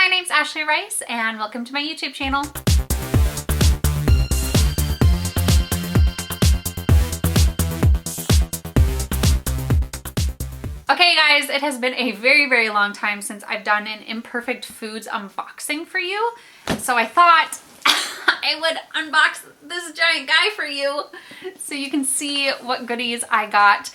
my name's Ashley Rice and welcome to my YouTube channel. Okay guys, it has been a very long time since I've done an Imperfect Foods unboxing for you. So I thought I would unbox this giant guy for you so you can see what goodies I got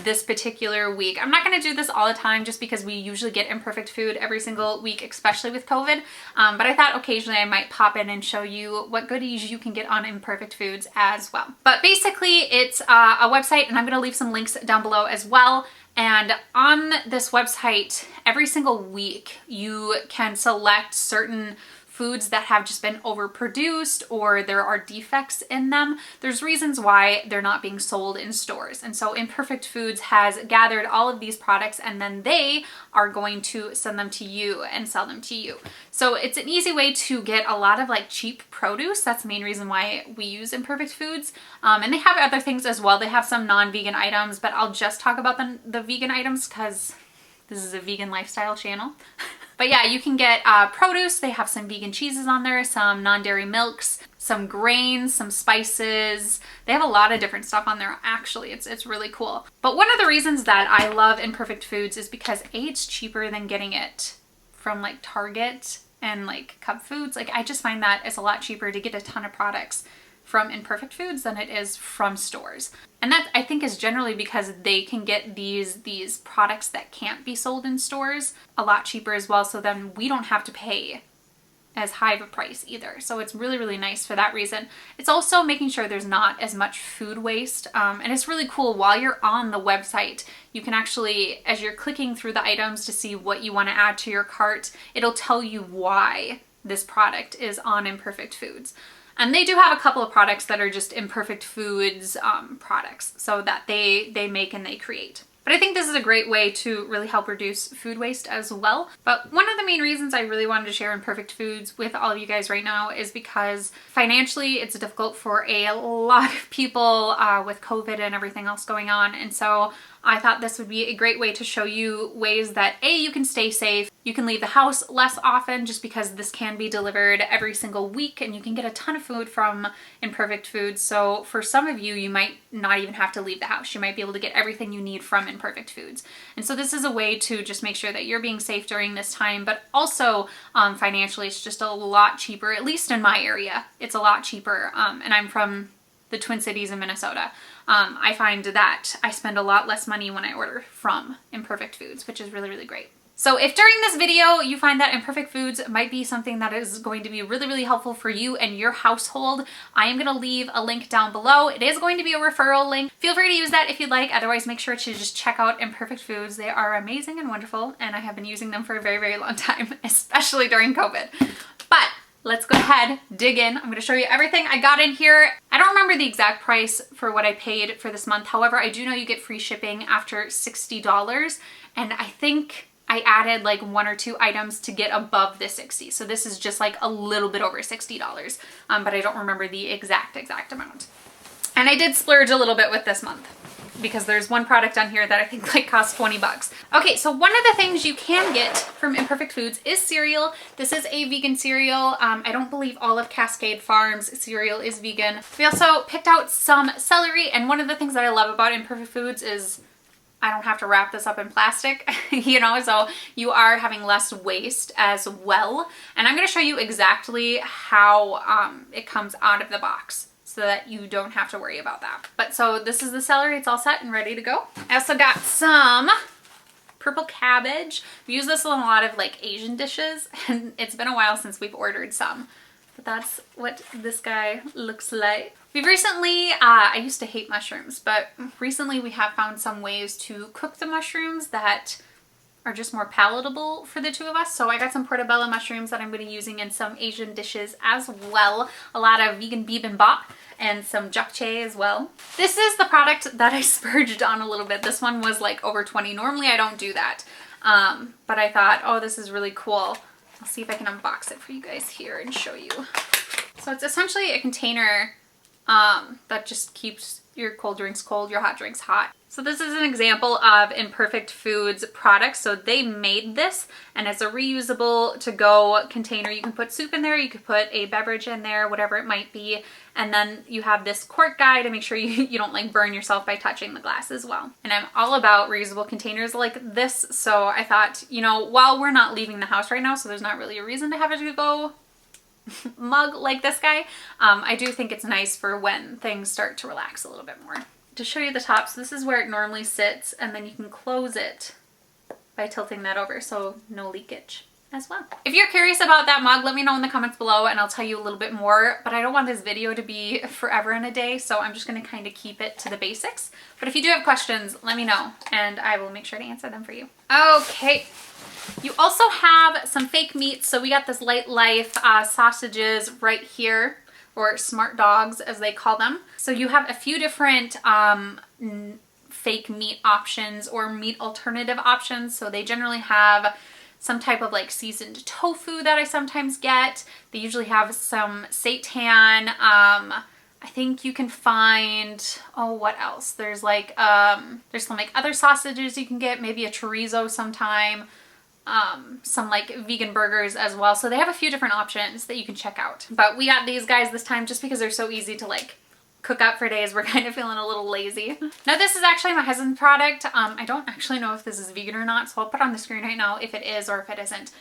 this particular week. I'm not going to do this all the time just because we usually get Imperfect Food every single week, especially with COVID. But I thought occasionally I might pop in and show you what goodies you can get on Imperfect Foods as well. But basically it's a website, and I'm going to leave some links down below as well. And on this website, every single week you can select certain foods that have just been overproduced or there are defects in them. There's reasons why they're not being sold in stores. And so Imperfect Foods has gathered all of these products and then they are going to send them to you and sell them to you. So it's an easy way to get a lot of like cheap produce. That's the main reason why we use Imperfect Foods. And they have other things as well. They have some non-vegan items, but I'll just talk about the vegan items because this is a vegan lifestyle channel. But yeah, you can get produce. They have some vegan cheeses on there, some non-dairy milks, some grains, some spices. They have a lot of different stuff on there actually. It's really cool. But one of the reasons that I love Imperfect Foods is because A, it's cheaper than getting it from like Target and like Cub Foods. Like I just find that it's a lot cheaper to get a ton of products from Imperfect Foods than it is from stores. And that I think is generally because they can get these products that can't be sold in stores a lot cheaper as well, so then we don't have to pay as high of a price either. So it's really nice for that reason. It's also making sure there's not as much food waste, and it's really cool. While you're on the website, you can actually, as you're clicking through the items to see what you want to add to your cart, it'll tell you why this product is on Imperfect Foods. And they do have a couple of products that are just Imperfect Foods products, so that they make and they create. But I think this is a great way to really help reduce food waste as well. But one of the main reasons I really wanted to share Imperfect Foods with all of you guys right now is because financially it's difficult for a lot of people with COVID and everything else going on. And so I thought this would be a great way to show you ways that A, you can stay safe, you can leave the house less often just because this can be delivered every single week and you can get a ton of food from Imperfect Foods. So for some of you, you might not even have to leave the house. You might be able to get everything you need from Imperfect Foods. And so this is a way to just make sure that you're being safe during this time, but also financially it's just a lot cheaper, at least in my area. It's a lot cheaper, and I'm from the Twin Cities in Minnesota. I find that I spend a lot less money when I order from Imperfect Foods, which is really great. So if during this video you find that Imperfect Foods might be something that is going to be really helpful for you and your household, I am going to leave a link down below. It is going to be a referral link. Feel free to use that if you'd like. Otherwise, make sure to just check out Imperfect Foods. They are amazing and wonderful, and I have been using them for a very long time, especially during COVID. But let's go ahead, dig in. I'm going to show you everything I got in here. I don't remember the exact price for what I paid for this month. However, I do know you get free shipping after $60, and I think I added like 1 or 2 items to get above the 60. So this is just like a little bit over $60, but I don't remember the exact amount. And I did splurge a little bit with this month because there's one product on here that I think like costs 20 bucks. Okay, so one of the things you can get from Imperfect Foods is cereal. This is a vegan cereal. I don't believe all of Cascade Farms cereal is vegan. We also picked out some celery, and one of the things that I love about Imperfect Foods is I don't have to wrap this up in plastic, you know, so you are having less waste as well. And I'm going to show you exactly how it comes out of the box, so that you don't have to worry about that. But so this is the celery. It's all set and ready to go. I also got some purple cabbage. We use this in a lot of like Asian dishes, and it's been a while since we've ordered some. But that's what this guy looks like. We've recently, I used to hate mushrooms, but recently we have found some ways to cook the mushrooms that are just more palatable for the two of us. So I got some Portabella mushrooms that I'm going to be using in some Asian dishes as well. A lot of vegan bibimbap and some japchae as well. This is the product that I splurged on a little bit. This one was like over 20. Normally I don't do that, but I thought, oh, this is really cool. I'll see if I can unbox it for you guys here and show you. So it's essentially a container that just keeps your cold drinks cold, your hot drinks hot. So this is an example of Imperfect Foods products. So they made this, and it's a reusable to-go container. You can put soup in there, you could put a beverage in there, whatever it might be. And then you have this cork guy to make sure you don't like burn yourself by touching the glass as well. And I'm all about reusable containers like this. So I thought, you know, while we're not leaving the house right now, so there's not really a reason to have a to-go mug like this guy, I do think it's nice for when things start to relax a little bit more. To show you the top, so this is where it normally sits, and then you can close it by tilting that over, so no leakage as well. If you're curious about that mug, let me know in the comments below and I'll tell you a little bit more, but I don't want this video to be forever and a day, so I'm just gonna kind of keep it to the basics. But if you do have questions, let me know and I will make sure to answer them for you. Okay. You also have some fake meats, so we got this Light Life sausages right here, or smart dogs as they call them. So you have a few different fake meat options or meat alternative options. So they generally have some type of like seasoned tofu that I sometimes get. They usually have some seitan. I think you can find, oh, what else? There's like, there's some like other sausages you can get, maybe a chorizo sometime. Some like vegan burgers as well. So they have a few different options that you can check out. But we got these guys this time just because they're so easy to like cook up for days. We're kind of feeling a little lazy. Now this is actually my husband's product. I don't actually know if this is vegan or not, so I'll put it on the screen right now if it is or if it isn't.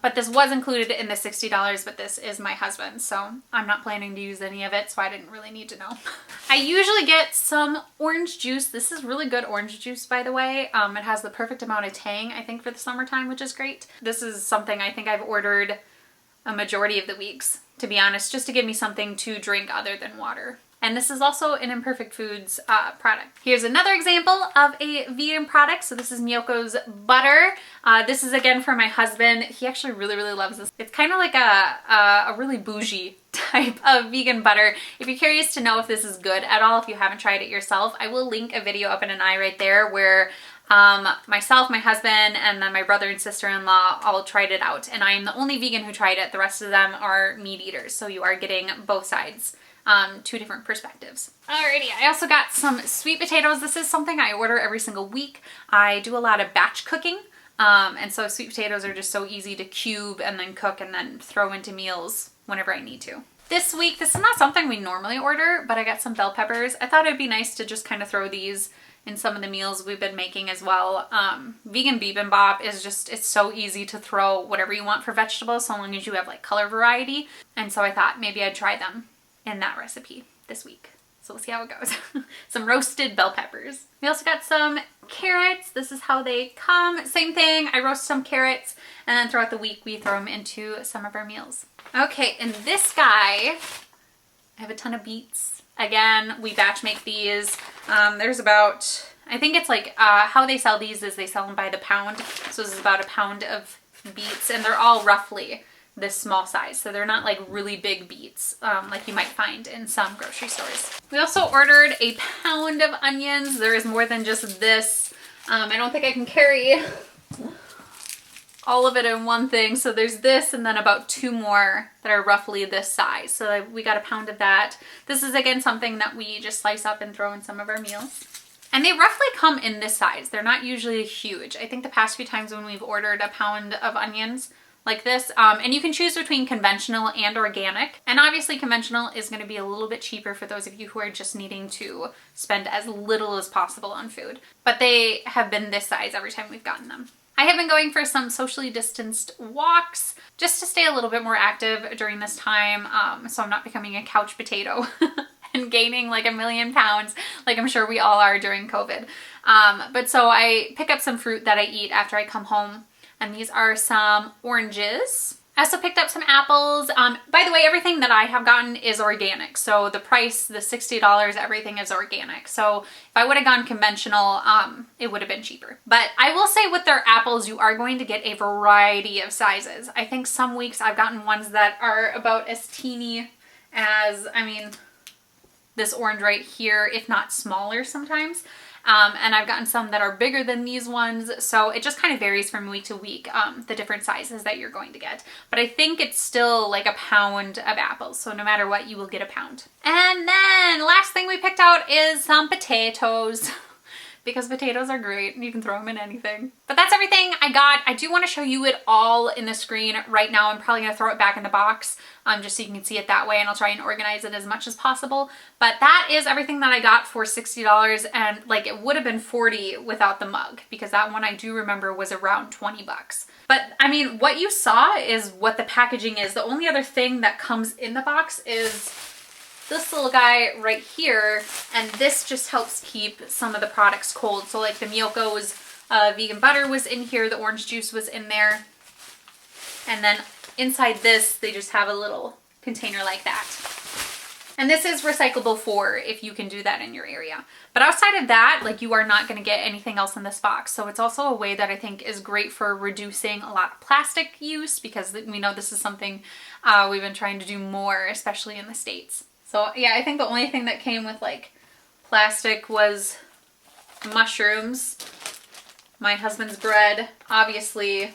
But this was included in the $60, but this is my husband's, so I'm not planning to use any of it, so I didn't really need to know. I usually get some orange juice. This is really good orange juice, by the way. It has the perfect amount of tang, I think, for the summertime, which is great. This is something I think I've ordered a majority of the weeks, to be honest, just to give me something to drink other than water. And this is also an Imperfect Foods product. Here's another example of a vegan product. So this is Miyoko's butter. This is again for my husband. He actually really, really loves this. It's kind of like a really bougie type of vegan butter. If you're curious to know if this is good at all, if you haven't tried it yourself, I will link a video up in an eye right there where myself, my husband, and then my brother and sister-in-law all tried it out. And I am the only vegan who tried it. The rest of them are meat eaters. So you are getting both sides. Two different perspectives. Alrighty, I also got some sweet potatoes. This is something I order every single week. I do a lot of batch cooking, and so sweet potatoes are just so easy to cube and then cook and then throw into meals whenever I need to. This week, this is not something we normally order, but I got some bell peppers. I thought it'd be nice to just kind of throw these in some of the meals we've been making as well. Vegan bibimbap is just, it's so easy to throw whatever you want for vegetables so long as you have like color variety. And so I thought maybe I'd try them in that recipe this week. So we'll see how it goes. Some roasted bell peppers. We also got some carrots. This is how they come. Same thing, I roast some carrots and then throughout the week we throw them into some of our meals. Okay, and this guy, I have a ton of beets. Again, we batch make these. There's about, I think it's like, how they sell these is they sell them by the pound. So this is about a pound of beets and they're all roughly this small size, so they're not like really big beets like you might find in some grocery stores. We also ordered a pound of onions. There is more than just this. I don't think I can carry all of it in one thing, so there's this and then about 2 more that are roughly this size. So we got a pound of that. This is again something that we just slice up and throw in some of our meals. And they roughly come in this size. They're not usually huge. I think the past few times when we've ordered a pound of onions like this, and you can choose between conventional and organic, and obviously conventional is going to be a little bit cheaper for those of you who are just needing to spend as little as possible on food, but they have been this size every time we've gotten them. I have been going for some socially distanced walks just to stay a little bit more active during this time, so I'm not becoming a couch potato and gaining like 1,000,000 pounds like I'm sure we all are during COVID. But so I pick up some fruit that I eat after I come home. And these are some oranges. I also picked up some apples. By the way, everything that I have gotten is organic. So the price, the $60, everything is organic. So if I would have gone conventional, it would have been cheaper. But I will say with their apples, you are going to get a variety of sizes. I think some weeks I've gotten ones that are about as teeny as, I mean, this orange right here, if not smaller sometimes. And I've gotten some that are bigger than these ones, so it just kind of varies from week to week, the different sizes that you're going to get. But I think it's still like a pound of apples, so no matter what, you will get a pound. And then last thing we picked out is some potatoes. because potatoes are great and you can throw them in anything. But that's everything I got. I do want to show you it all in the screen right now. I'm probably going to throw it back in the box just so you can see it that way, and I'll try and organize it as much as possible. But that is everything that I got for $60, and like it would have been $40 without the mug, because that one I do remember was around $20. But I mean, what you saw is what the packaging is. The only other thing that comes in the box is this little guy right here, and this just helps keep some of the products cold. So like the Miyoko's vegan butter was in here, the orange juice was in there, and then inside this they just have a little container like that. And this is recyclable for if you can do that in your area. But outside of that, like, you are not going to get anything else in this box. So it's also a way that I think is great for reducing a lot of plastic use, because we know this is something we've been trying to do more, especially in the States. So yeah, I think the only thing that came with like plastic was mushrooms, my husband's bread. Obviously,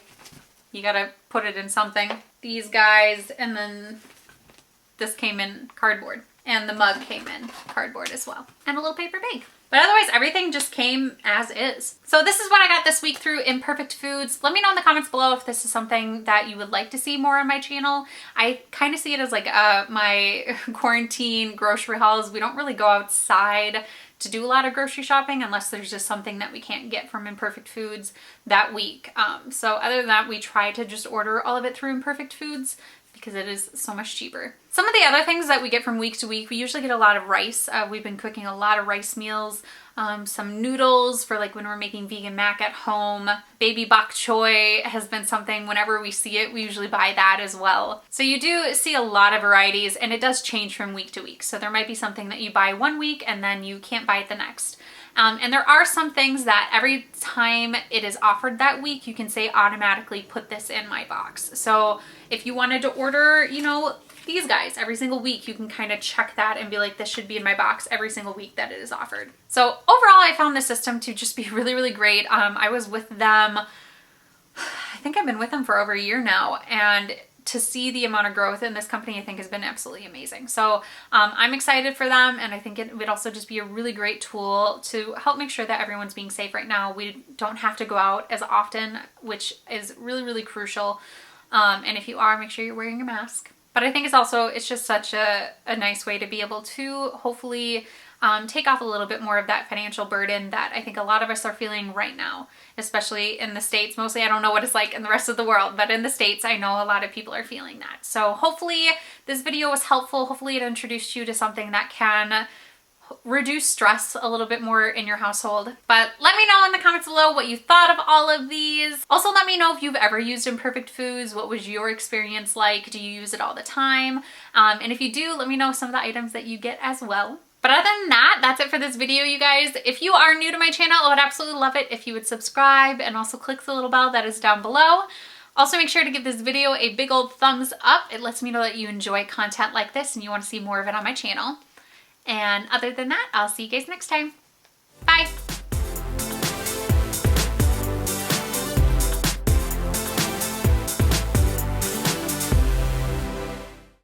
you gotta put it in something. These guys, and then this came in cardboard. And the mug came in cardboard as well. And a little paper bag. But otherwise, everything just came as is. So this is what I got this week through Imperfect Foods. Let me know in the comments below if this is something that you would like to see more on my channel. I kind of see it as like my quarantine grocery hauls. We don't really go outside to do a lot of grocery shopping unless there's just something that we can't get from Imperfect Foods that week. So other than that, we try to just order all of it through Imperfect Foods, because it is so much cheaper. Some of the other things that we get from week to week, we usually get a lot of rice. We've been cooking a lot of rice meals, some noodles for like when we're making vegan mac at home. Baby bok choy has been something, whenever we see it, we usually buy that as well. So you do see a lot of varieties, and it does change from week to week. So there might be something that you buy one week and then you can't buy it the next. And there are some things that every time it is offered that week, you can say automatically put this in my box. So if you wanted to order, you know, these guys every single week, you can kind of check that and be like, this should be in my box every single week that it is offered. So overall, I found the system to just be really, really great. I was with them, I think I've been with them for over a year now, and to see the amount of growth in this company, I think, has been absolutely amazing. So I'm excited for them, and I think it would also just be a really great tool to help make sure that everyone's being safe right now. We don't have to go out as often, which is really, really crucial. And if you are, make sure you're wearing a mask. But I think it's just such a nice way to be able to hopefully take off a little bit more of that financial burden that I think a lot of us are feeling right now, especially in the States. Mostly, I don't know what it's like in the rest of the world, but in the States, I know a lot of people are feeling that. So hopefully this video was helpful. Hopefully it introduced you to something that can reduce stress a little bit more in your household. But let me know in the comments below what you thought of all of these. Also, let me know if you've ever used Imperfect Foods. What was your experience like? Do you use it all the time? And if you do, let me know some of the items that you get as well. But other than that, that's it for this video, you guys. If you are new to my channel, I would absolutely love it if you would subscribe and also click the little bell that is down below. Also, make sure to give this video a big old thumbs up. It lets me know that you enjoy content like this and you want to see more of it on my channel. And other than that, I'll see you guys next time. Bye!